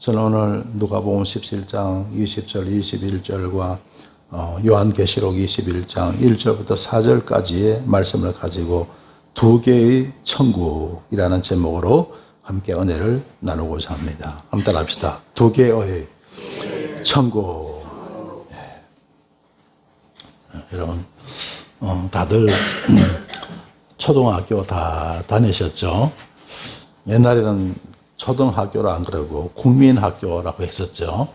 저는 오늘 누가복음 17장 20절 21절과 요한계시록 21장 1절부터 4절까지의 말씀을 가지고 두 개의 천국이라는 제목으로 함께 은혜를 나누고자 합니다. 한번 따라합시다. 두 개의 천국. 여러분 다들 초등학교 다 다니셨죠? 옛날에는 초등학교라 안 그러고 국민학교라고 했었죠.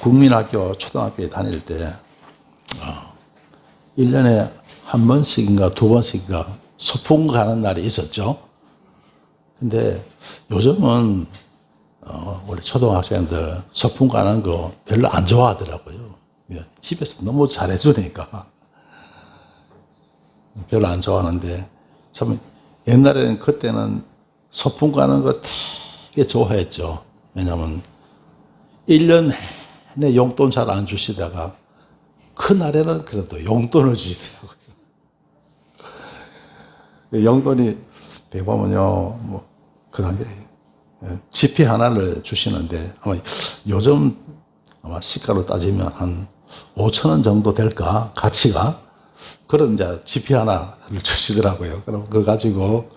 국민학교, 초등학교에 다닐 때 1년에 한 번씩인가 두 번씩인가 소풍 가는 날이 있었죠. 근데 요즘은 우리 초등학생들 소풍 가는 거 별로 안 좋아하더라고요. 집에서 너무 잘해주니까 별로 안 좋아하는데, 참 옛날에는 그때는 소풍 가는 거 되게 좋아했죠. 왜냐하면 1년 내내 용돈 잘 안 주시다가 그날에는 그래도 용돈을 주시더라고요. 용돈이 배보면요, 그 당시에 지폐 하나를 주시는데 아마 요즘 아마 시가로 따지면 한 5,000원 정도 될까? 가치가? 그런 이제 지폐 하나를 주시더라고요. 그럼 그거 가지고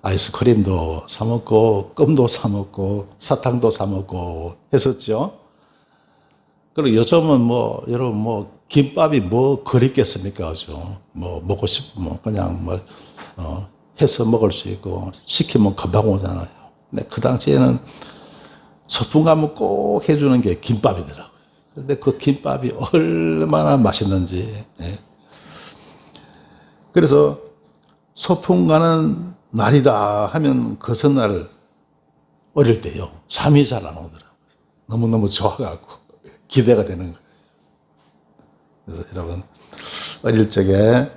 아이스크림도 사먹고, 껌도 사먹고, 사탕도 사먹고 했었죠. 그리고 요즘은 여러분 김밥이 그립겠습니까? 그죠? 먹고 싶으면 그냥 해서 먹을 수 있고, 시키면 금방 오잖아요. 근데 그 당시에는 소풍 가면 꼭 해주는 게 김밥이더라고요. 근데 그 김밥이 얼마나 맛있는지. 그래서 소풍 가는 날이다 하면 그 전날 어릴 때요, 잠이 잘 안 오더라고요. 너무너무 좋아가지고 기대가 되는 거예요. 그래서 여러분 어릴 적에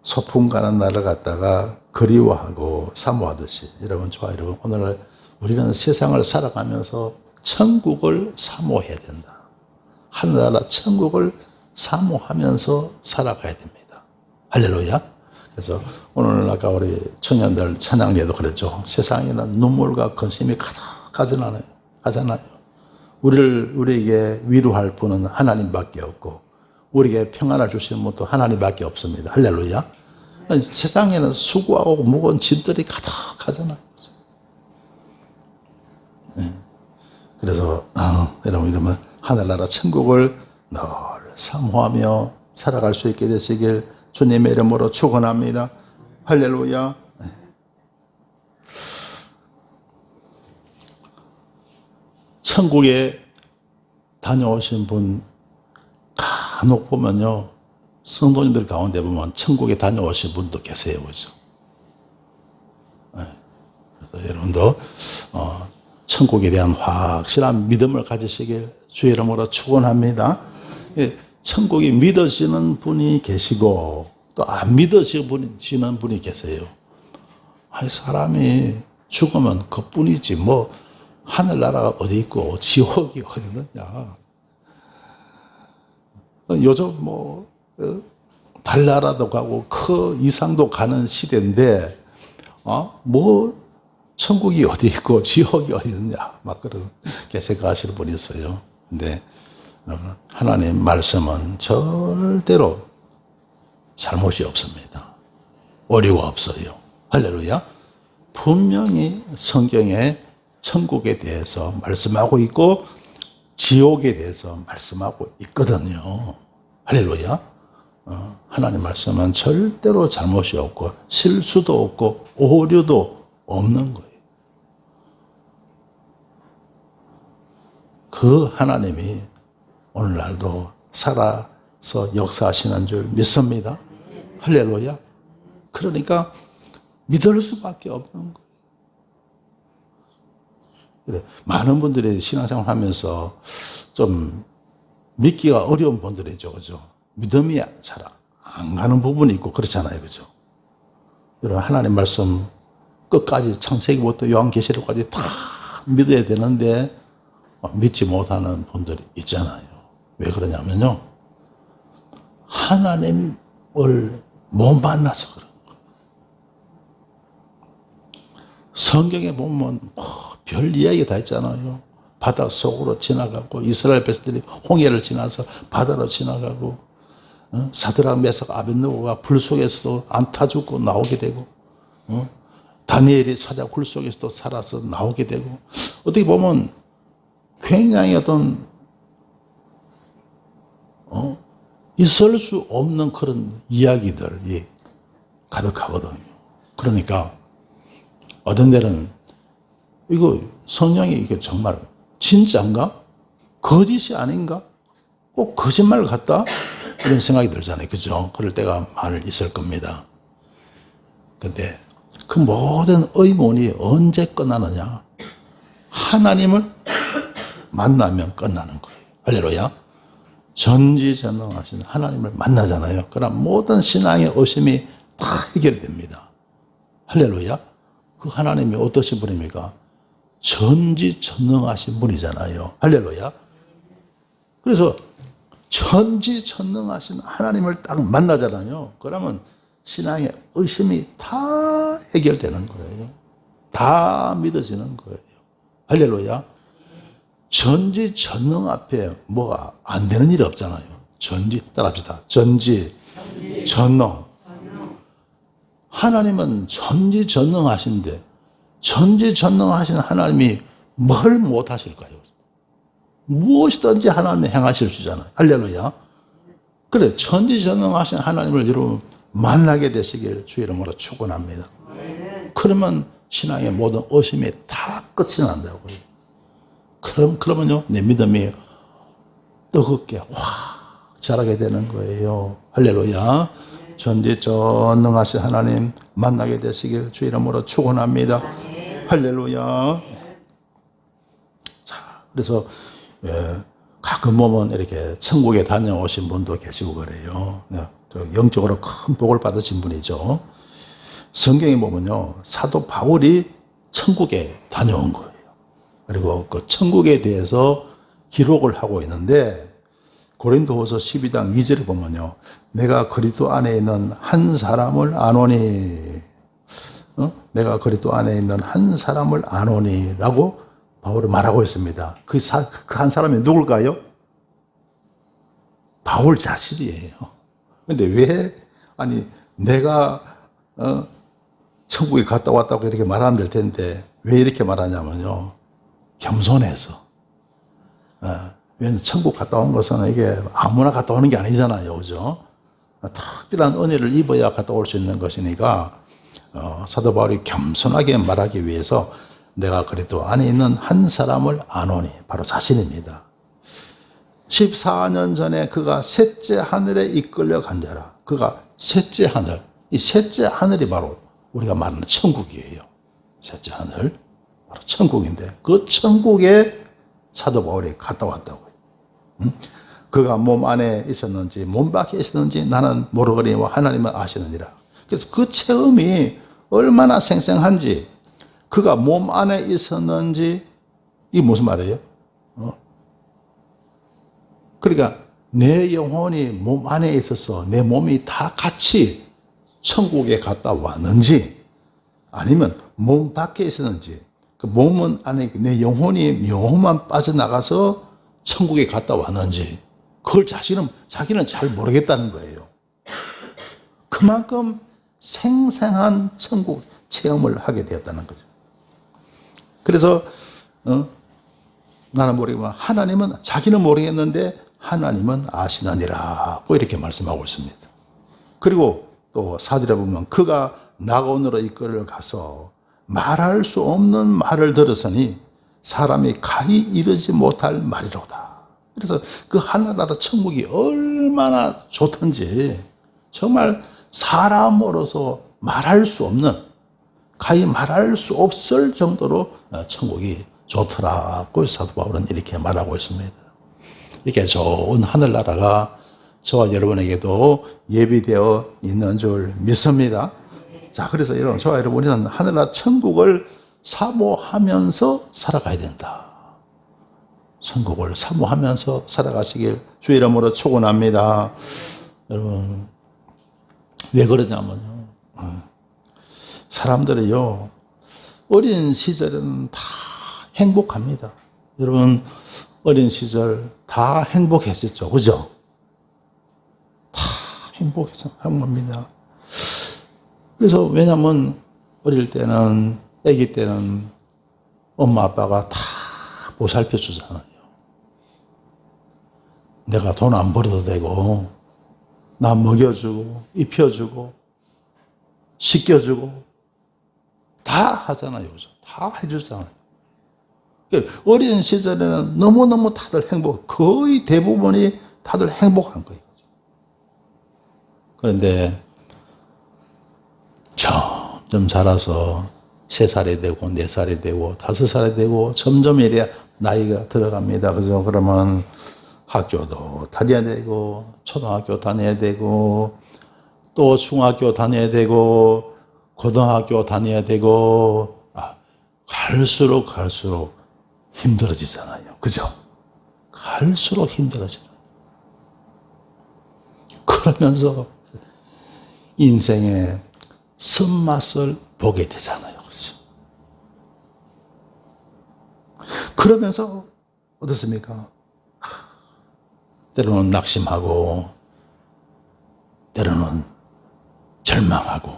소풍 가는 날을 갖다가 그리워하고 사모하듯이 여러분 여러분 오늘 우리는 세상을 살아가면서 천국을 사모해야 된다. 하늘나라 천국을 사모하면서 살아가야 됩니다. 할렐루야. 그래서 오늘 아까 우리 청년들 찬양대도 그랬죠. 세상에는 눈물과 근심이 가득하잖아요. 우리에게 위로할 분은 하나님밖에 없고, 우리에게 평안을 주시는 분도 하나님밖에 없습니다. 할렐루야. 세상에는 수고하고 무거운 짐들이 가득하잖아요. 그래서 여러분 이러면 하늘나라 천국을 늘 사모하며 살아갈 수 있게 되시길 주님의 이름으로 축원합니다. 할렐루야. 천국에 다녀오신 분 간혹 보면요, 성도님들 가운데 보면 천국에 다녀오신 분도 계세요. 그죠? 그래서 여러분도 천국에 대한 확실한 믿음을 가지시길 주의 이름으로 축원합니다. 천국이 믿으시는 분이 계시고 또 안 믿으시는 분이 계세요. 사람이 죽으면 그뿐이지 하늘나라가 어디 있고 지옥이 어디 있느냐. 요즘 달나라도 가고 그 이상도 가는 시대인데 천국이 어디 있고 지옥이 어디 있느냐 그렇게 생각하시는 분이 있어요. 근데 하나님 말씀은 절대로 잘못이 없습니다. 오류가 없어요. 할렐루야. 분명히 성경에 천국에 대해서 말씀하고 있고 지옥에 대해서 말씀하고 있거든요. 할렐루야. 하나님 말씀은 절대로 잘못이 없고 실수도 없고 오류도 없는 거예요. 그 하나님이 오늘날도 살아서 역사하시는 줄 믿습니다. 할렐루야. 그러니까 믿을 수밖에 없는 거예요. 그래, 많은 분들이 신앙생활 하면서 좀 믿기가 어려운 분들이죠. 그죠? 믿음이 잘 안 가는 부분이 있고 그렇잖아요. 그죠? 여러분, 하나님 말씀 끝까지 창세기부터 요한계시록까지 다 믿어야 되는데 믿지 못하는 분들이 있잖아요. 왜 그러냐면요, 하나님을 못 만나서 그런 거예요. 성경에 보면 별 이야기가 다 있잖아요. 바다 속으로 지나가고 이스라엘 백성들이 홍해를 지나서 바다로 지나가고 사드락 메삭 아벳느고가 불 속에서도 안 타 죽고 나오게 되고 다니엘이 사자 굴 속에서도 살아서 나오게 되고 어떻게 보면 굉장히 어떤 있을 수 없는 그런 이야기들이 가득하거든요. 그러니까 어떤 데는 이거 성령이 이게 정말 진짜인가? 거짓이 아닌가? 꼭 거짓말 같다? 이런 생각이 들잖아요. 그죠? 그럴 때가 많이 있을 겁니다. 근데 그 모든 의문이 언제 끝나느냐? 하나님을 만나면 끝나는 거예요. 할렐루야. 전지전능하신 하나님을 만나잖아요. 그럼 모든 신앙의 의심이 다 해결됩니다. 할렐루야. 그 하나님이 어떠신 분입니까? 전지전능하신 분이잖아요. 할렐루야. 그래서 전지전능하신 하나님을 딱 만나잖아요. 그러면 신앙의 의심이 다 해결되는 거예요. 다 믿어지는 거예요. 할렐루야. 전지전능 앞에 뭐가 안 되는 일이 없잖아요. 따라합시다. 전지전능. 하나님은 전지전능하신데 전지전능하신 하나님이 뭘 못하실까요? 무엇이든지 하나님이 행하실 수잖아요. 할렐루야. 그래, 전지전능하신 하나님을 여러분 만나게 되시길 주의 이름으로 축원합니다. 그러면 신앙의 모든 의심이 다 끝이 난다고요. 그러면요, 내 믿음이 뜨겁게 확 자라게 되는 거예요. 할렐루야. 전지전능하신 하나님 만나게 되시길 주의 이름으로 축원합니다. 할렐루야. 자, 그래서 가끔 보면 이렇게 천국에 다녀오신 분도 계시고 그래요. 영적으로 큰 복을 받으신 분이죠. 성경에 보면요, 사도 바울이 천국에 다녀온 거예요. 그리고 그 천국에 대해서 기록을 하고 있는데 고린도후서 12장 2절에 보면요, 내가 그리스도 안에 있는 한 사람을 아노니, 내가 그리스도 안에 있는 한 사람을 아노니라고 바울이 말하고 있습니다. 그 한 사람이 누굴까요? 바울 자신이에요. 그런데 왜 내가 천국에 갔다 왔다고 이렇게 말하면 될 텐데 왜 이렇게 말하냐면요, 겸손해서. 왜냐면 천국 갔다 온 것은 이게 아무나 갔다 오는 게 아니잖아요. 그죠? 특별한 은혜를 입어야 갔다 올 수 있는 것이니까 사도 바울이 겸손하게 말하기 위해서 내가 그래도 안에 있는 한 사람을 아노니, 바로 자신입니다. 14년 전에 그가 셋째 하늘에 이끌려 간 자라. 그가 셋째 하늘, 이 셋째 하늘이 바로 우리가 말하는 천국이에요. 셋째 하늘, 바로 천국인데 그 천국에 사도 바울이 갔다 왔다고요. 그가 몸 안에 있었는지 몸 밖에 있었는지 나는 모르거니와 하나님은 아시느니라. 그래서 그 체험이 얼마나 생생한지, 그가 몸 안에 있었는지, 이게 무슨 말이에요? 그러니까 내 영혼이 몸 안에 있어서 내 몸이 다 같이 천국에 갔다 왔는지, 아니면 몸 밖에 있었는지, 그 몸은 안에 내 영혼만 빠져나가서 천국에 갔다 왔는지, 그걸 자기는 잘 모르겠다는 거예요. 그만큼 생생한 천국 체험을 하게 되었다는 거죠. 그래서 나는 모르겠지만 하나님은, 자기는 모르겠는데 하나님은 아시느니라고 이렇게 말씀하고 있습니다. 그리고 또 4절에 보면 그가 낙원으로 이끌어 가서 말할 수 없는 말을 들었으니 사람이 가히 이르지 못할 말이로다. 그래서 그 하늘나라 천국이 얼마나 좋던지 정말 사람으로서 말할 수 없는, 가히 말할 수 없을 정도로 천국이 좋더라고 사도 바울은 이렇게 말하고 있습니다. 이렇게 좋은 하늘나라가 저와 여러분에게도 예비되어 있는 줄 믿습니다. 자, 그래서 여러분, 저와 여러분, 우리는 하늘나라 천국을 사모하면서 살아가야 된다. 천국을 사모하면서 살아가시길 주의 이름으로 축원합니다. 여러분, 왜 그러냐면요, 사람들이요, 어린 시절에는 다 행복합니다. 여러분, 어린 시절 다 행복했었죠. 그죠? 다 행복해서 한 겁니다. 그래서 왜냐면 어릴 때는, 아기 때는 엄마 아빠가 다 보살펴 주잖아요. 내가 돈 안 벌어도 되고, 나 먹여주고, 입혀주고, 씻겨주고, 다 하잖아요. 다 해주잖아요. 어린 시절에는 너무너무 다들 거의 대부분이 다들 행복한 거예요. 그런데 점점 자라서 3살이 되고 4살이 되고 5살이 되고 점점 이래 나이가 들어갑니다. 그죠? 그러면 학교도 다녀야 되고 초등학교 다녀야 되고 또 중학교 다녀야 되고 고등학교 다녀야 되고 갈수록 힘들어지잖아요. 그죠? 갈수록 힘들어져요. 그러면서 인생의 쓴맛을 보게 되잖아요. 그죠? 그러면서 어떻습니까? 때로는 낙심하고 때로는 절망하고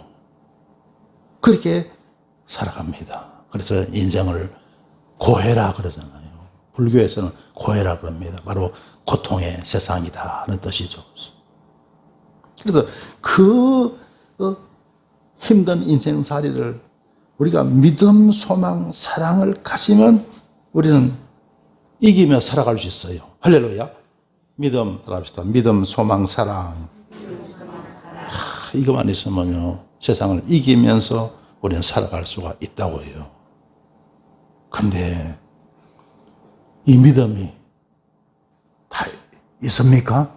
그렇게 살아갑니다. 그래서 인생을 고해라 그러잖아요. 불교에서는 고해라 그럽니다. 바로 고통의 세상이다 하는 뜻이죠. 그래서 그 힘든 인생살이를 우리가 믿음, 소망, 사랑을 가지면 우리는 이기며 살아갈 수 있어요. 할렐루야. 믿음 따라합시다. 믿음, 소망, 사랑. 이것만 있으면요 세상을 이기면서 우리는 살아갈 수가 있다고요. 그런데 이 믿음이 다 있습니까?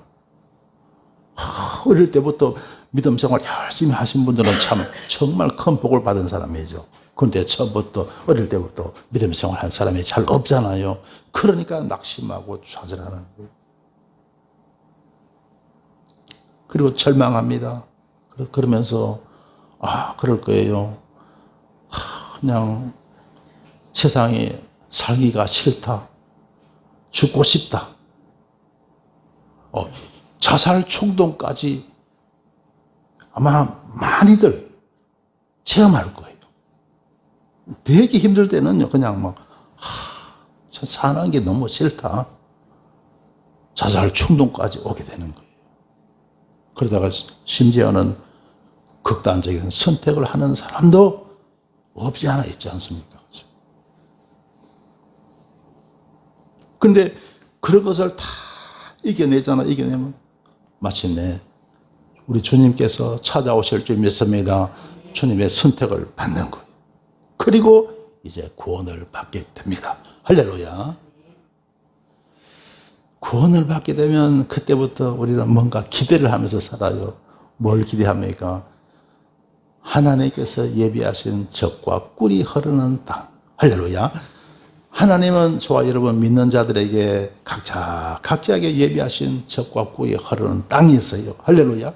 어릴 때부터 믿음 생활 열심히 하신 분들은 참 정말 큰 복을 받은 사람이죠. 그런데 처음부터 어릴 때부터 믿음 생활 한 사람이 잘 없잖아요. 그러니까 낙심하고 좌절하는 거예요. 그리고 절망합니다. 그러면서 그럴 거예요. 그냥 세상에 살기가 싫다. 죽고 싶다. 자살 충동까지 아마 많이들 체험할 거예요. 되게 힘들 때는요, 그냥 사는 게 너무 싫다. 자살 충동까지 오게 되는 거예요. 그러다가 심지어는 극단적인 선택을 하는 사람도 없지 않아 있지 않습니까? 근데 그런 것을 다 이겨내면 마침내 우리 주님께서 찾아오실 줄 믿습니다. 주님의 선택을 받는 거예요. 그리고 이제 구원을 받게 됩니다. 할렐루야. 구원을 받게 되면 그때부터 우리는 뭔가 기대를 하면서 살아요. 뭘 기대합니까? 하나님께서 예비하신 젖과 꿀이 흐르는 땅. 할렐루야. 하나님은 저와 여러분 믿는 자들에게 각자에게 예비하신 젖과 꿀이 흐르는 땅이 있어요. 할렐루야.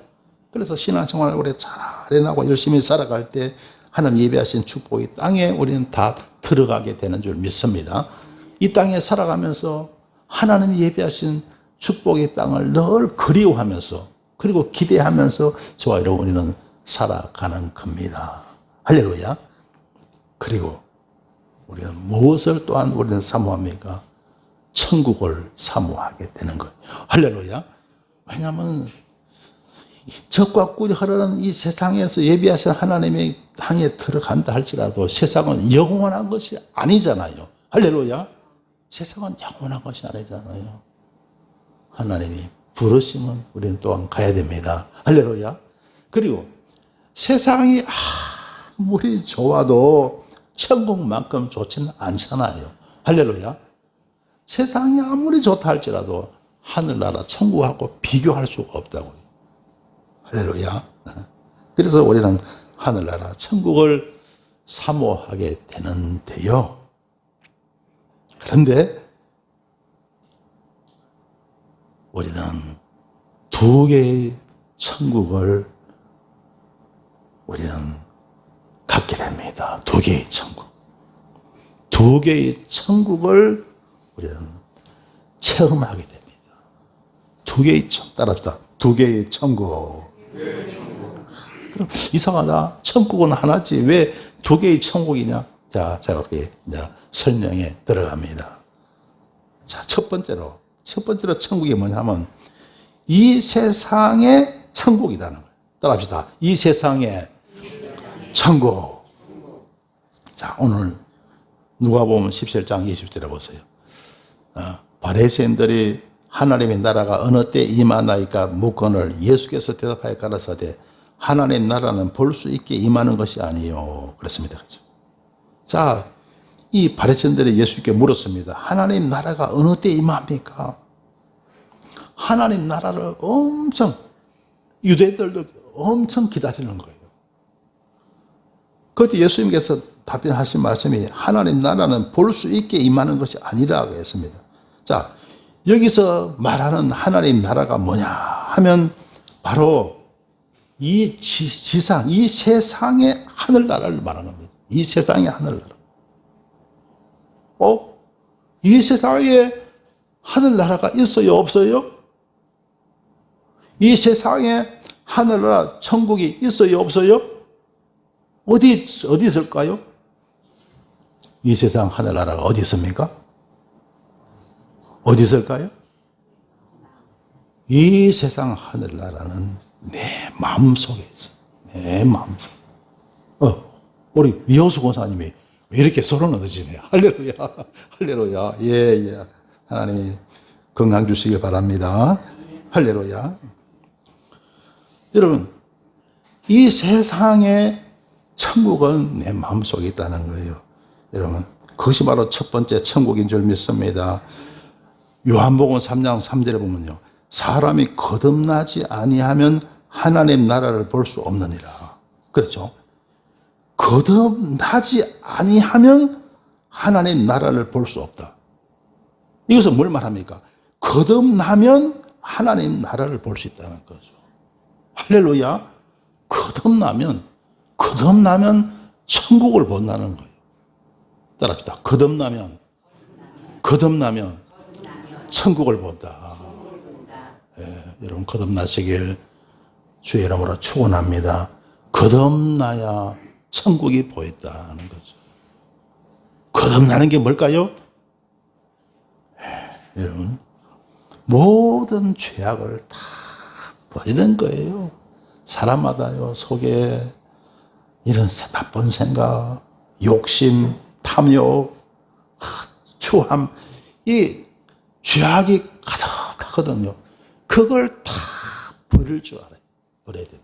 그래서 신앙생활을 오래 잘 해나가고 열심히 살아갈 때 하나님 예비하신 축복의 땅에 우리는 다 들어가게 되는 줄 믿습니다. 이 땅에 살아가면서 하나님이 예비하신 축복의 땅을 늘 그리워하면서 그리고 기대하면서 저와 여러분 우리는 살아가는 겁니다. 할렐루야. 그리고 우리는 무엇을 또한 우리는 사모합니까? 천국을 사모하게 되는 거예요. 할렐루야. 왜냐하면 젖과 꿀이 흐르는 이 세상에서 예비하신 하나님의 땅에 들어간다 할지라도 세상은 영원한 것이 아니잖아요. 할렐루야. 세상은 영원한 것이 아니잖아요. 하나님이 부르시면 우리는 또한 가야 됩니다. 할렐루야. 그리고 세상이 아무리 좋아도 천국만큼 좋지는 않잖아요. 할렐루야. 세상이 아무리 좋다 할지라도 하늘나라 천국하고 비교할 수가 없다고요. 할렐루야. 그래서 우리는 하늘나라 천국을 사모하게 되는데요. 그런데 우리는 2개의 천국을 우리는 갖게 됩니다. 2개의 천국. 두 개의 천국을 우리는 체험하게 됩니다. 두 개의 따라합시다. 두 개의 천국. 그럼 이상하다. 천국은 하나지 왜 두 개의 천국이냐? 자, 제가 여기 설명에 들어갑니다. 자, 첫 번째로 천국이 뭐냐면 이 세상의 천국이라는 거예요. 따라합시다. 이 세상의 천국. 자, 오늘 누가복음 17장 20절에 보세요. 바리새인들이 하나님의 나라가 어느 때 임하나이까 묻거늘 예수께서 대답하여 가라사대 하나님 나라는 볼 수 있게 임하는 것이 아니요. 그렇습니다. 그렇죠? 자, 이 바리새인들이 예수께 물었습니다. 하나님 나라가 어느 때 임합니까? 하나님 나라를 엄청 유대인들도 엄청 기다리는 거예요. 그때 예수님께서 답변하신 말씀이 하나님 나라는 볼 수 있게 임하는 것이 아니라고 했습니다. 자, 여기서 말하는 하나님 나라가 뭐냐 하면 바로 이 지상, 이 세상의 하늘나라를 말하는 겁니다. 이 세상의 하늘나라. 이 세상에 하늘나라가 있어요, 없어요? 이 세상에 하늘나라, 천국이 있어요, 없어요? 어디 있을까요? 이 세상 하늘나라가 어디 있습니까? 어디 있을까요? 이 세상 하늘나라는 내 마음속에 있어. 내 마음속에. 우리 이호수 권사님이 왜 이렇게 소리를 얻으시네요. 할렐루야. 할렐루야. 예. 하나님이 건강 주시길 바랍니다. 할렐루야. 여러분, 이 세상의 천국은 내 마음속에 있다는 거예요. 여러분, 그것이 바로 첫 번째 천국인 줄 믿습니다. 요한복음 3장 3절에 보면요. 사람이 거듭나지 아니하면 하나님 나라를 볼 수 없느니라. 그렇죠? 거듭나지 아니하면 하나님 나라를 볼 수 없다. 이것은 뭘 말합니까? 거듭나면 하나님 나라를 볼 수 있다는 거죠. 할렐루야. 거듭나면 천국을 본다는 거예요. 따라합시다. 거듭나면 천국을 본다. 여러분 거듭나시길 주의 이름으로 축원합니다. 거듭나야 천국이 보인다는 거죠. 거듭나는 게 뭘까요? 여러분 모든 죄악을 다 버리는 거예요. 사람마다요 속에 이런 나쁜 생각, 욕심, 탐욕, 추함, 이 죄악이 가득하거든요. 그걸 다 버릴 줄 알아요. 버려야 돼요.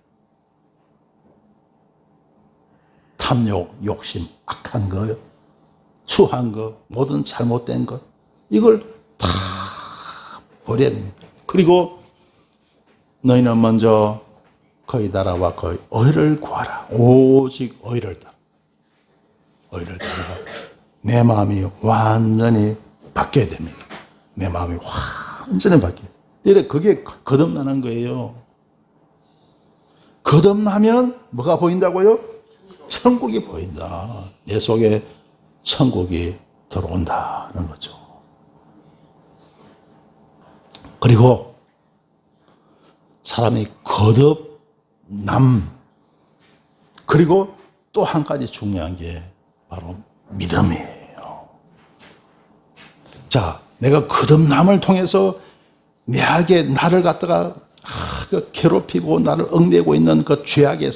탐욕, 욕심, 악한 거, 추한 거, 모든 잘못된 것, 이걸 다 버려야 됩니다. 그리고 너희는 먼저 그의 나라와 그의 의를 구하라. 오직 의를 따라. 의를 따라. 내 마음이 완전히 바뀌어야 됩니다. 내 마음이 완전히 바뀌어요. 이래 그게 거듭나는 거예요. 거듭나면 뭐가 보인다고요? 천국이 보인다. 내 속에 천국이 들어온다는 거죠. 그리고 사람이 거듭남, 그리고 또 한 가지 중요한 게 바로 믿음이에요. 자, 내가 거듭남을 통해서 내게 나를 갖다가 괴롭히고 나를 얽매고 있는 그 죄악의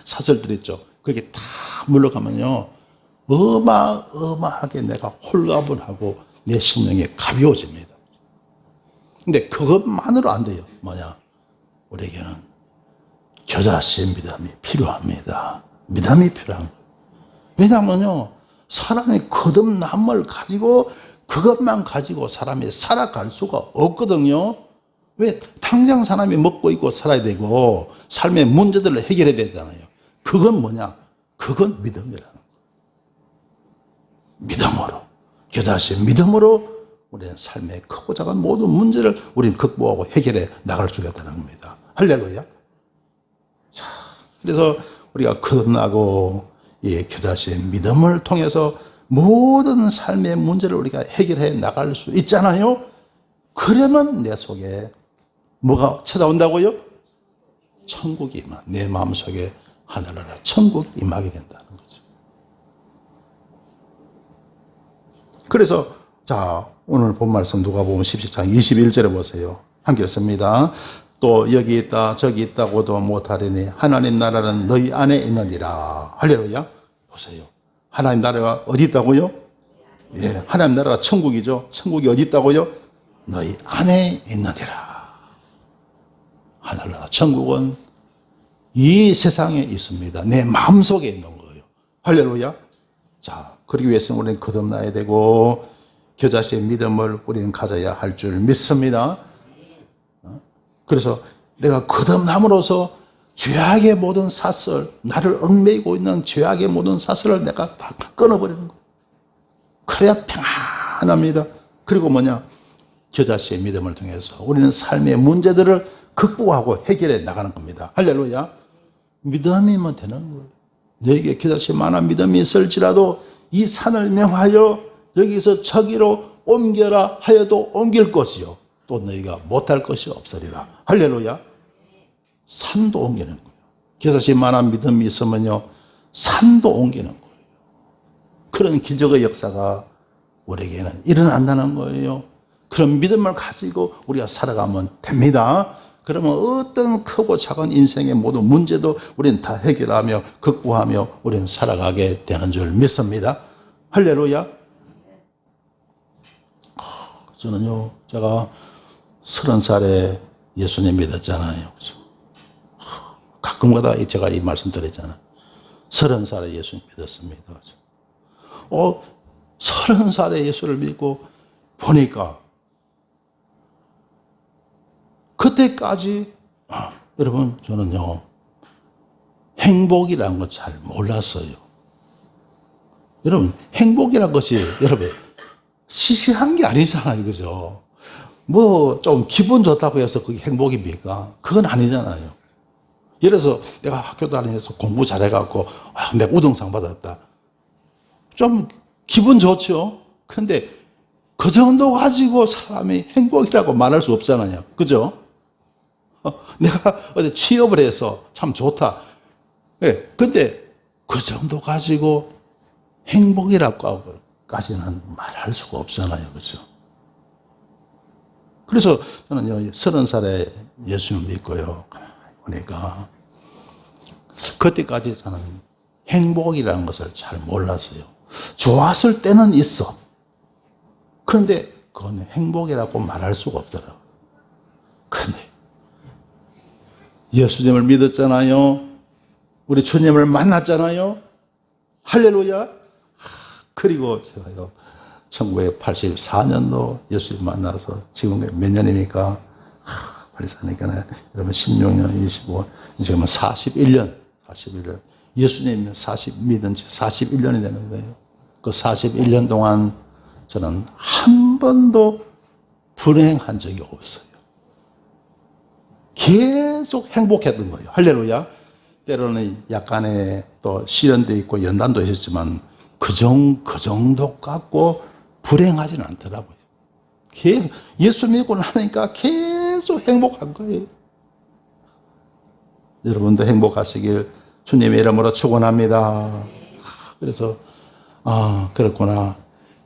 사슬들 있죠. 그게 다 물러가면요, 어마어마하게 내가 홀가분하고 내 심령이 가벼워집니다. 근데 그것만으로 안 돼요. 뭐냐? 우리에게는 겨자씨의 믿음이 필요합니다. 믿음이 필요한 거예요. 왜냐하면요, 사람이 거듭남을 가지고 그것만 가지고 사람이 살아갈 수가 없거든요. 왜? 당장 사람이 먹고 있고 살아야 되고 삶의 문제들을 해결해야 되잖아요. 그건 뭐냐? 그건 믿음이라는 거예요. 믿음으로, 겨자씨의 믿음으로 우리는 삶의 크고 작은 모든 문제를 우리는 극복하고 해결해 나갈 수 있다는 겁니다. 할렐루야. 자, 그래서 우리가 거듭나고 이 겨자씨의 믿음을 통해서 모든 삶의 문제를 우리가 해결해 나갈 수 있잖아요. 그러면 내 속에 뭐가 찾아온다고요? 천국이 임하. 내 마음속에 하늘나라 천국이 임하게 된다는 거죠. 그래서 자, 오늘 본 말씀 누가복음 17장 21절에 보세요. 함께 읽습니다. 또 여기 있다 저기 있다고도 못하리니 하나님 나라는 너희 안에 있느니라. 할렐루야. 보세요. 하나님 나라가 어디 있다고요? 예, 하나님 나라가 천국이죠. 천국이 어디 있다고요? 너희 안에 있느니라. 하늘나라 천국은 이 세상에 있습니다. 내 마음속에 있는 거예요. 할렐루야. 자, 그러기 위해서는 우리는 거듭나야 되고 겨자씨의 믿음을 우리는 가져야 할 줄 믿습니다. 그래서 내가 거듭남으로써 죄악의 모든 사슬, 나를 얽매이고 있는 죄악의 모든 사슬을 내가 다 끊어버리는 거예요. 그래야 평안합니다. 그리고 뭐냐? 겨자씨의 믿음을 통해서 우리는 삶의 문제들을 극복하고 해결해 나가는 겁니다. 할렐루야. 믿음이면 되는 거예요. 너에게 겨자씨만한 믿음이 있을지라도 이 산을 명하여 여기서 저기로 옮겨라 하여도 옮길 것이요. 또 너희가 못할 것이 없으리라. 할렐루야. 산도 옮기는 거예요. 겨자씨만한 믿음이 있으면요, 산도 옮기는 거예요. 그런 기적의 역사가 우리에게는 일어난다는 거예요. 그런 믿음을 가지고 우리가 살아가면 됩니다. 그러면 어떤 크고 작은 인생의 모든 문제도 우리는 다 해결하며 극복하며 우리는 살아가게 되는 줄 믿습니다. 할렐루야. 저는요, 제가 30살에 예수님 믿었잖아요. 가끔가다 제가 이 말씀 드리잖아요. 30살에 예수님 믿었습니다. 30살에 예수를 믿고 보니까 그때까지 여러분 저는요 행복이라는 거 잘 몰랐어요. 여러분 행복이라는 것이 여러분 시시한 게 아니잖아요. 그죠? 뭐 좀 기분 좋다고 해서 그게 행복입니까? 그건 아니잖아요. 예를 들어서 내가 학교 다니면서 공부 잘해갖고 내가 우등상 받았다. 좀 기분 좋죠? 그런데 그 정도 가지고 사람이 행복이라고 말할 수 없잖아요. 그죠? 내가 어디 취업을 해서 참 좋다. 네, 근데 그 정도 가지고 행복이라고까지는 말할 수가 없잖아요. 그죠? 그래서 저는 30살에 예수님 믿고요. 보니까 그때까지 저는 행복이라는 것을 잘 몰랐어요. 좋았을 때는 있어. 그런데 그건 행복이라고 말할 수가 없더라고요. 그런데 예수님을 믿었잖아요. 우리 주님을 만났잖아요. 할렐루야. 그리고 제가요 1984년도 예수님 만나서 지금 몇 년입니까? 84니까 여러분 16년, 25년, 지금 41년. 예수님 믿은 지 41년이 되는 거예요. 그 41년 동안 저는 한 번도 불행한 적이 없어요. 계속 행복했던 거예요. 할렐루야. 때로는 약간의 또 시련도 있고 연단도 있었지만 그 정도 갖고 불행하지는 않더라고요. 예수 믿고 나니까 계속 행복한 거예요. 여러분도 행복하시길 주님의 이름으로 축원합니다. 그래서 그렇구나.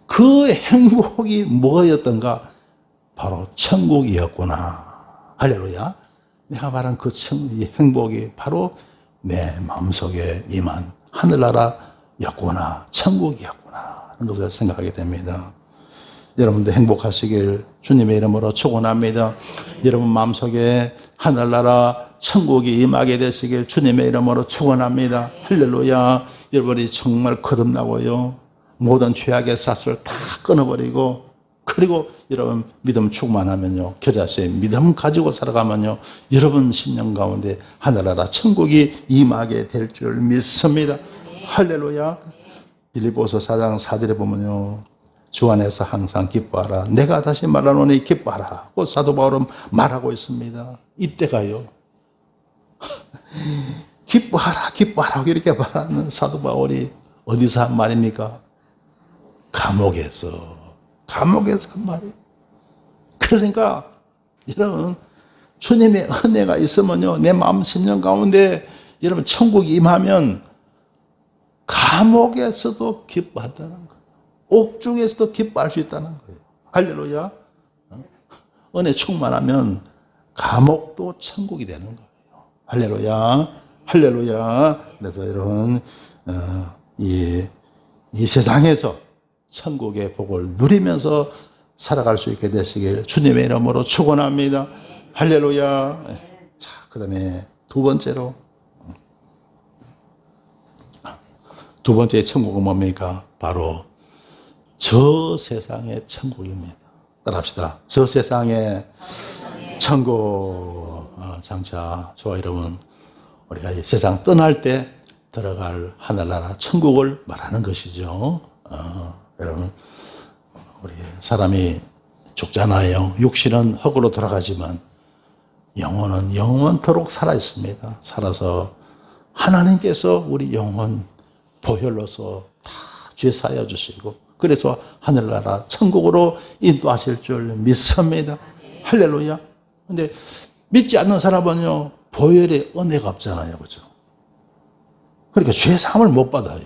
그 행복이 뭐였던가? 바로 천국이었구나. 할렐루야. 내가 말한 그 천국의 행복이 바로 내 마음속에 임한 하늘나라였구나. 천국이었구나. 하는 것을 생각하게 됩니다. 여러분도 행복하시길 주님의 이름으로 축원합니다. 여러분 마음속에 하늘나라 천국이 임하게 되시길 주님의 이름으로 축원합니다. 할렐루야. 여러분이 정말 거듭나고요. 모든 죄악의 삿을 다 끊어버리고 그리고 여러분 믿음 충만하면요. 겨자씨의 믿음 가지고 살아가면요. 여러분 심령 가운데 하늘나라 천국이 임하게 될 줄 믿습니다. 할렐루야. 빌립보서 4장 4절에 보면요. 주 안에서 항상 기뻐하라. 내가 다시 말하노니 기뻐하라. 그 사도 바울은 말하고 있습니다. 이때가요. 기뻐하라, 기뻐하라. 이렇게 말하는 사도 바울이 어디서 한 말입니까? 감옥에서 한 말이에요. 그러니까 여러분 주님의 은혜가 있으면요 내 마음 심령 가운데 여러분 천국이 임하면 감옥에서도 기뻐한다는 거예요. 옥중에서도 기뻐할 수 있다는 거예요. 할렐루야. 은혜 충만하면 감옥도 천국이 되는 거예요. 할렐루야. 할렐루야. 그래서 여러분 이 세상에서 천국의 복을 누리면서 살아갈 수 있게 되시길 주님의 이름으로 축원합니다. 할렐루야. 자, 그다음에 두 번째 천국은 뭡니까? 바로 저 세상의 천국입니다. 따라합시다. 저 세상의 천국. 장차 저와 여러분 우리가 이 세상 떠날 때 들어갈 하늘나라 천국을 말하는 것이죠. 여러분 우리 사람이 죽잖아요. 육신은 흙으로 돌아가지만 영혼은 영원토록 살아 있습니다. 살아서 하나님께서 우리 영혼 보혈로서 다 죄 사여 주시고 그래서 하늘나라 천국으로 인도하실 줄 믿습니다. 할렐루야. 근데 믿지 않는 사람은요 보혈의 은혜가 없잖아요. 그죠? 그러니까 죄 사함을 못 받아요.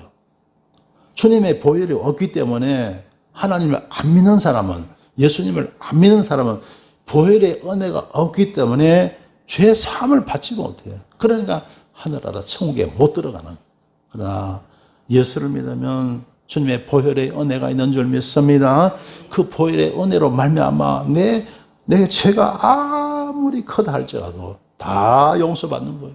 주님의 보혈이 없기 때문에 하나님을 안 믿는 사람은 예수님을 안 믿는 사람은 보혈의 은혜가 없기 때문에 죄 사함을 받지 못해요. 그러니까 하늘나라 천국에 못 들어가는. 그러나 예수를 믿으면 주님의 보혈의 은혜가 있는 줄 믿습니다. 그 보혈의 은혜로 말미암아 내 죄가 아무리 크다 할지라도 다 용서받는 거예요.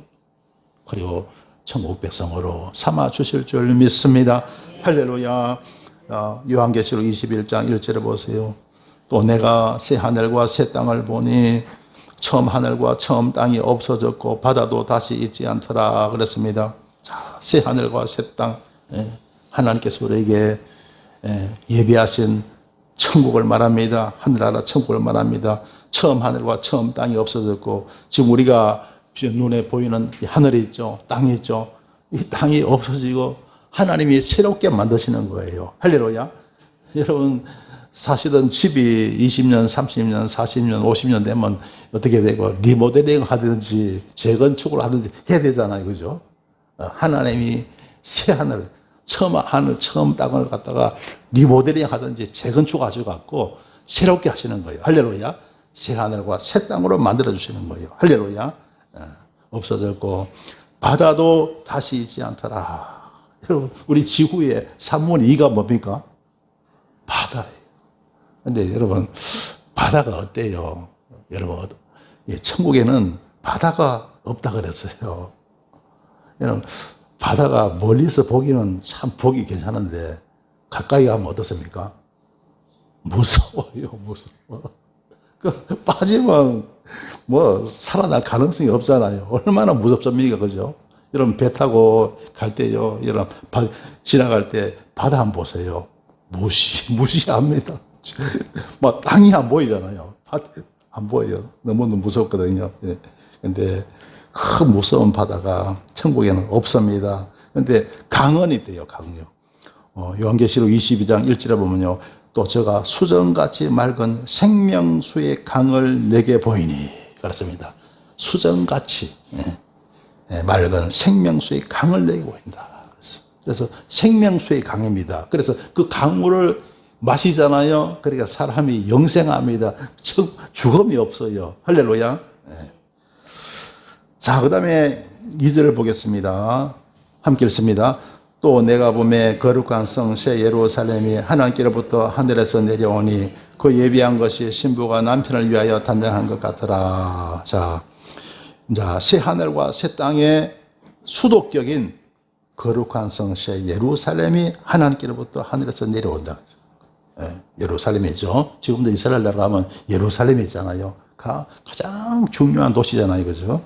그리고 천국 백성으로 삼아 주실 줄 믿습니다. 할렐루야. 요한계시록 21장 1절에 보세요. 또 내가 새 하늘과 새 땅을 보니 처음 하늘과 처음 땅이 없어졌고 바다도 다시 있지 않더라 그랬습니다. 자, 새 하늘과 새 땅, 하나님께서 우리에게 예비하신 천국을 말합니다. 하늘나라 천국을 말합니다. 처음 하늘과 처음 땅이 없어졌고 지금 우리가 눈에 보이는 하늘이 있죠. 땅이 있죠. 이 땅이 없어지고 하나님이 새롭게 만드시는 거예요. 할렐루야. 여러분 사실은 집이 20년, 30년, 40년, 50년 되면 어떻게 되고 리모델링 하든지 재건축을 하든지 해야 되잖아요. 그죠? 하나님이 새 하늘, 처음 땅을 갖다가 리모델링 하든지 재건축 하셔갖고 새롭게 하시는 거예요. 할렐루야. 새 하늘과 새 땅으로 만들어 주시는 거예요. 할렐루야. 없어졌고 바다도 다시 있지 않더라. 여러분 우리 지구의 3분의 2가 뭡니까? 바다예요. 근데 여러분 바다가 어때요? 여러분 천국에는 바다가 없다 그랬어요. 여러분 바다가 멀리서 보기는 참 보기 괜찮은데 가까이 가면 어떻습니까? 무서워요. 무서워. 빠지면 살아날 가능성이 없잖아요. 얼마나 무섭습니까? 그죠? 여러분 배 타고 갈 때요. 여러분 지나갈 때 바다 한번 보세요. 무시합니다. 막 땅이 안 보이잖아요. 안 보여요. 너무 무섭거든요. 근데 큰 무서운 바다가 천국에는 없습니다. 근데 강은 있대요. 강요. 요한계시록 22장 1절에 보면요. 또 저가 수정같이 맑은 생명수의 강을 내게 보이니 그렇습니다. 수정같이 맑은 생명수의 강을 내게 보인다. 그래서 생명수의 강입니다. 그래서 그 강물을 마시잖아요. 그러니까 사람이 영생합니다. 죽음이 없어요. 할렐루야. 자, 그 다음에 2절을 보겠습니다. 함께 읽습니다. 또 내가 보매 거룩한 성 새 예루살렘이 하나님께로부터 하늘에서 내려오니 그 예비한 것이 신부가 남편을 위하여 단장한 것 같더라. 자, 새 하늘과 새 땅의 수도격인 거룩한 성 새 예루살렘이 하나님께로부터 하늘에서 내려온다. 예루살렘이죠. 지금도 이스라엘 나라 가면 예루살렘이 있잖아요. 가장 중요한 도시잖아요. 그죠?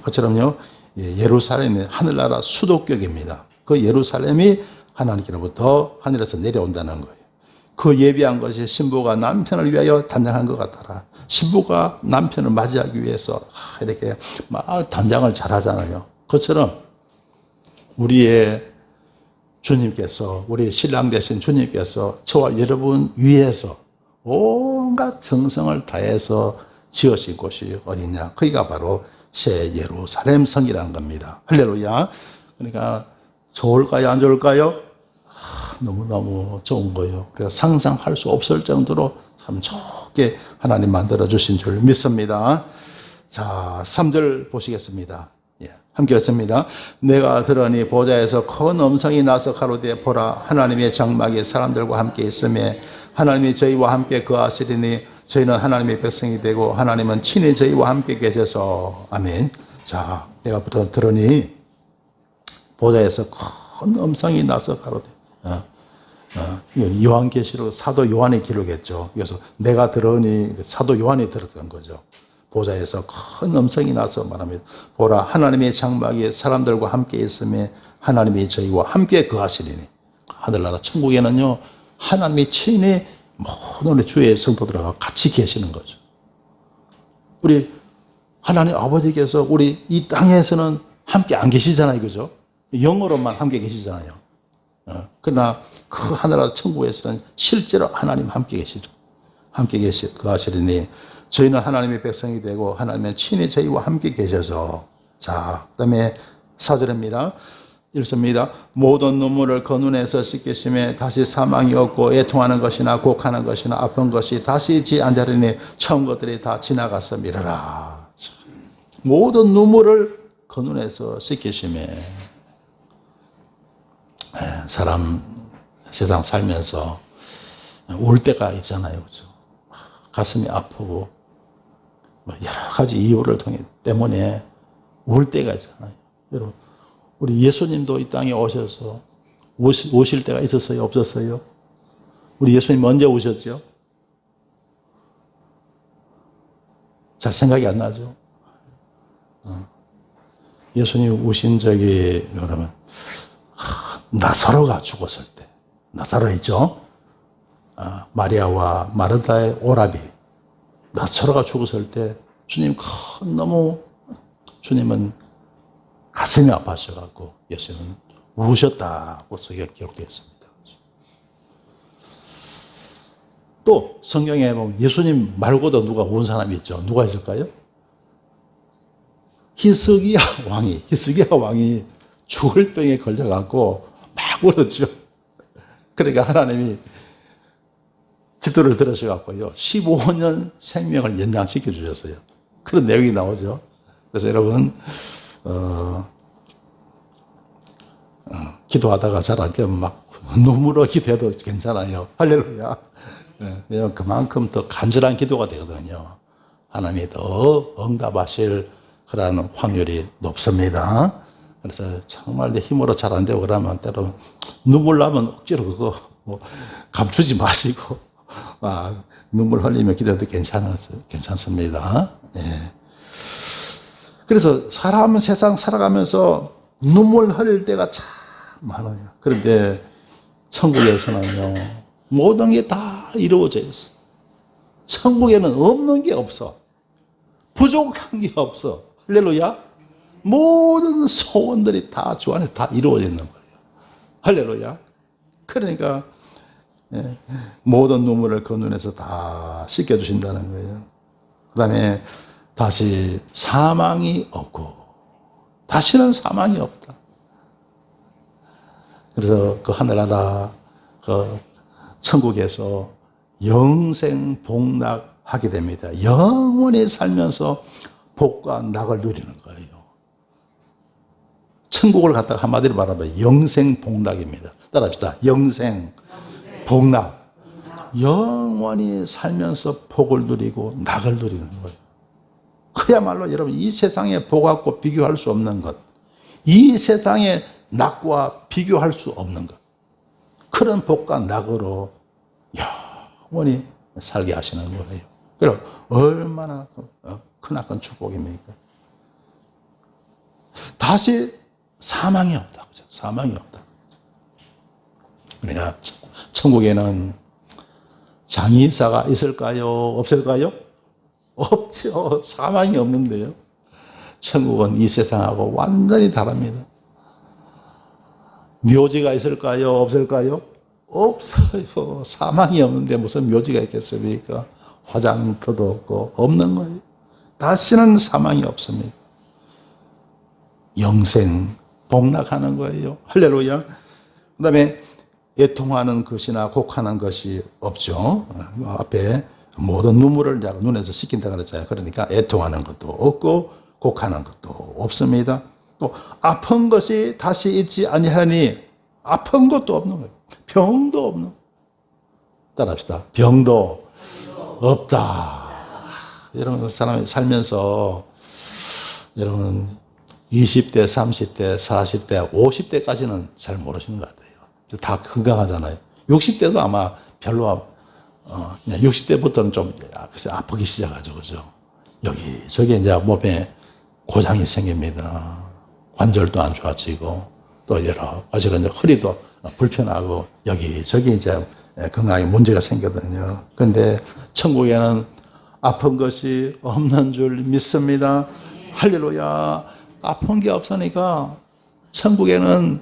그처럼요. 예루살렘이 하늘나라 수도격입니다. 그 예루살렘이 하나님께로부터 하늘에서 내려온다는 거예요. 그 예비한 것이 신부가 남편을 위하여 단장한 것 같더라. 신부가 남편을 맞이하기 위해서 이렇게 막 단장을 잘 하잖아요. 그처럼 우리의 주님께서, 우리 신랑 되신 주님께서 저와 여러분 위해서 온갖 정성을 다해서 지으신 곳이 어디냐? 거기가 바로 새 예루살렘 성이라는 겁니다. 할렐루야. 그러니까 좋을까요? 안 좋을까요? 너무너무 좋은 거예요. 그래서 상상할 수 없을 정도로 참 좋게 하나님 만들어 주신 줄 믿습니다. 자, 3절 보시겠습니다. 예, 함께 읽습니다. 내가 들으니 보좌에서 큰 음성이 나서 가로되 보라 하나님의 장막이 사람들과 함께 있으며 하나님이 저희와 함께 거하시리니 저희는 하나님의 백성이 되고 하나님은 친히 저희와 함께 계셔서 아멘. 자, 내가 들으니 보좌에서 큰 음성이 나서 가로되 요한계시록 사도 요한이 기록했죠. 그래서 내가 들으니 사도 요한이 들었던 거죠. 보좌에서 큰 음성이 나서 말합니다. 보라 하나님의 장막이 사람들과 함께 있으며 하나님이 저희와 함께 거하시리니 하늘나라 천국에는요 하나님이 친히 모든 주의 성도들과 같이 계시는 거죠. 우리 하나님 아버지께서 우리 이 땅에서는 함께 안 계시잖아요. 그죠? 영어로만 함께 계시잖아요. 그러나 그 하늘나라 천국에서는 실제로 하나님 함께 계시죠. 함께 거하시리니 저희는 하나님의 백성이 되고 하나님은 친히 저희와 함께 계셔서 자, 그 다음에 4절입니다. 읽습니다. 모든 눈물을 그 눈에서 씻기심에 다시 사망이 없고 애통하는 것이나 곡하는 것이나 아픈 것이 다시 있지 않으리니 처음 것들이 다 지나갔어 미르라. 모든 눈물을 그 눈에서 씻기심에 사람 세상 살면서 울 때가 있잖아요. 그죠? 가슴이 아프고 여러 가지 이유를 때문에 울 때가 있잖아요. 여러분, 우리 예수님도 이 땅에 오셔서 오실 때가 있었어요? 없었어요? 우리 예수님 언제 오셨죠? 잘 생각이 안 나죠? 예수님 오신 적이 그러면 나사로가 죽었을 때, 나사로 있죠? 마리아와 마르다의 오라비, 나사로가 죽었을 때 주님 너무 주님은 가슴이 아파하셔갖고 예수님은 우셨다고 기록되어 있습니다. 또 성경에 보면 예수님 말고도 누가 운 사람이 있죠. 누가 있을까요? 히스기야 왕이 죽을 병에 걸려갖고 막 울었죠. 그러니까 하나님이 기도를 들으셔갖고요 15년 생명을 연장시켜 주셨어요. 그런 내용이 나오죠. 그래서 여러분 기도하다가 잘 안 되면 막 눈물로 기도해도 괜찮아요. 할렐루야. 왜냐하면 그만큼 더 간절한 기도가 되거든요. 하나님이 더 응답하실 그런 확률이 높습니다. 그래서 정말 내 힘으로 잘 안 되고 그러면 때로 눈물 나면 억지로 그거 감추지 마시고 눈물 흘리며 기도해도 괜찮습니다. 예. 그래서 사람은 세상 살아가면서 눈물 흘릴 때가 참 많아요. 그런데 천국에서는요 모든 게 다 이루어져 있어. 천국에는 없는 게 없어. 부족한 게 없어. 할렐루야. 모든 소원들이 다 주 안에 다 이루어져 있는 거예요. 할렐루야. 그러니까 모든 눈물을 그 눈에서 다 씻겨주신다는 거예요. 그 다음에 다시 사망이 없고 다시는 사망이 없다. 그래서 그 하늘나라 그 천국에서 영생 복락하게 됩니다. 영원히 살면서 복과 낙을 누리는 거예요. 천국을 갖다가 한마디로 말하면 영생 복락입니다. 따라합시다. 영생 복락. 영원히 살면서 복을 누리고 낙을 누리는 거예요. 그야말로 여러분 이 세상의 복하고 비교할 수 없는 것, 이 세상의 낙과 비교할 수 없는 것, 그런 복과 낙으로 영원히 살게 하시는 거예요. 그럼 얼마나 크나큰 축복입니까? 다시 사망이 없다. 그죠? 사망이 없다. 그러니까 천국에는 장의사가 있을까요? 없을까요? 없죠. 사망이 없는데요. 천국은 이 세상하고 완전히 다릅니다. 묘지가 있을까요? 없을까요? 없어요. 사망이 없는데 무슨 묘지가 있겠습니까? 화장터도 없고 없는 거예요. 다시는 사망이 없습니다. 영생 복락하는 거예요. 할렐루야. 그 다음에 애통하는 것이나 곡하는 것이 없죠. 앞에 모든 눈물을 눈에서 씻긴다 그랬잖아요. 그러니까 애통하는 것도 없고 곡하는 것도 없습니다. 또 아픈 것이 다시 있지 아니하니 아픈 것도 없는 거예요. 병도 없는. 따라합시다. 병도 없다. 이런 사람이 살면서 여러분 20대, 30대, 40대, 50대까지는 잘 모르시는 것 같아요. 다 건강하잖아요. 60대도 아마 별로, 그냥 60대부터는 좀 아프기 시작하죠. 그죠? 저기 이제 몸에 고장이 생깁니다. 관절도 안 좋아지고, 또 여러 가지로 이제 허리도 불편하고, 저기 이제 건강에 문제가 생기거든요. 근데 천국에는 아픈 것이 없는 줄 믿습니다. 할렐루야. 아픈 게 없으니까 천국에는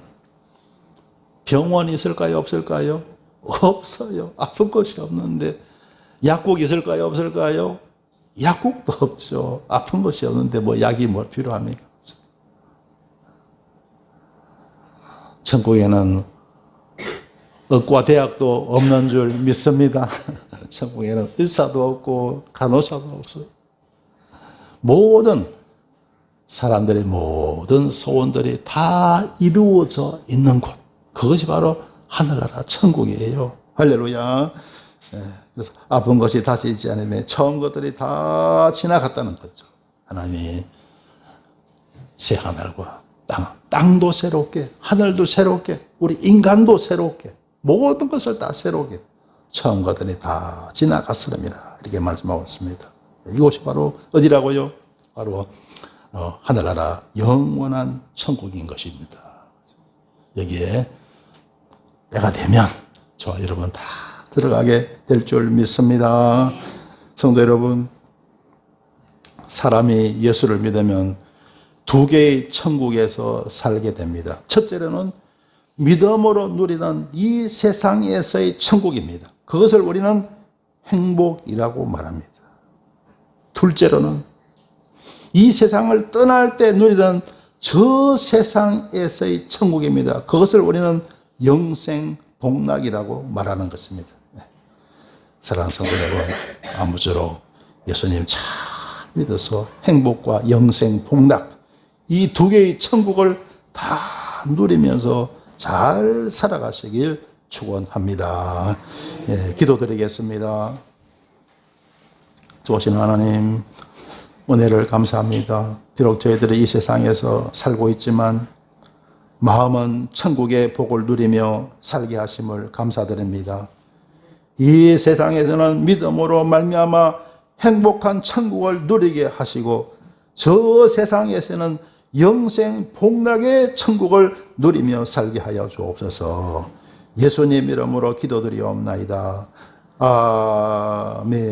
병원이 있을까요? 없을까요? 없어요. 아픈 것이 없는데. 약국이 있을까요? 없을까요? 약국도 없죠. 아픈 것이 없는데 뭐 약이 뭐 필요합니까? 천국에는 의과 대학도 없는 줄 믿습니다. 천국에는 의사도 없고 간호사도 없어요. 모든 사람들의 모든 소원들이 다 이루어져 있는 곳. 그것이 바로 하늘나라 천국이에요. 할렐루야. 그래서 아픈 것이 다시 있지 않으면 처음 것들이 다 지나갔다는 거죠. 하나님이 새 하늘과 땅도 새롭게, 하늘도 새롭게, 우리 인간도 새롭게, 모든 것을 다 새롭게 처음 것들이 다 지나갔으리라 이렇게 말씀하고 있습니다. 이곳이 바로 어디라고요? 바로 하늘나라 영원한 천국인 것입니다. 여기에 때가 되면 저와 여러분 다 들어가게 될 줄 믿습니다. 성도 여러분, 사람이 예수를 믿으면 두 개의 천국에서 살게 됩니다. 첫째로는 믿음으로 누리는 이 세상에서의 천국입니다. 그것을 우리는 행복이라고 말합니다. 둘째로는 이 세상을 떠날 때 누리는 저 세상에서의 천국입니다. 그것을 우리는 영생 복락이라고 말하는 것입니다. 사랑하는 성도 여러분, 아무쪼록 예수님 잘 믿어서 행복과 영생 복락 이 두 개의 천국을 다 누리면서 잘 살아가시길 축원합니다. 기도드리겠습니다. 좋으신 하나님, 은혜를 감사합니다. 비록 저희들이 이 세상에서 살고 있지만 마음은 천국의 복을 누리며 살게 하심을 감사드립니다. 이 세상에서는 믿음으로 말미암아 행복한 천국을 누리게 하시고 저 세상에서는 영생 복락의 천국을 누리며 살게 하여 주옵소서. 예수님 이름으로 기도드리옵나이다. 아멘.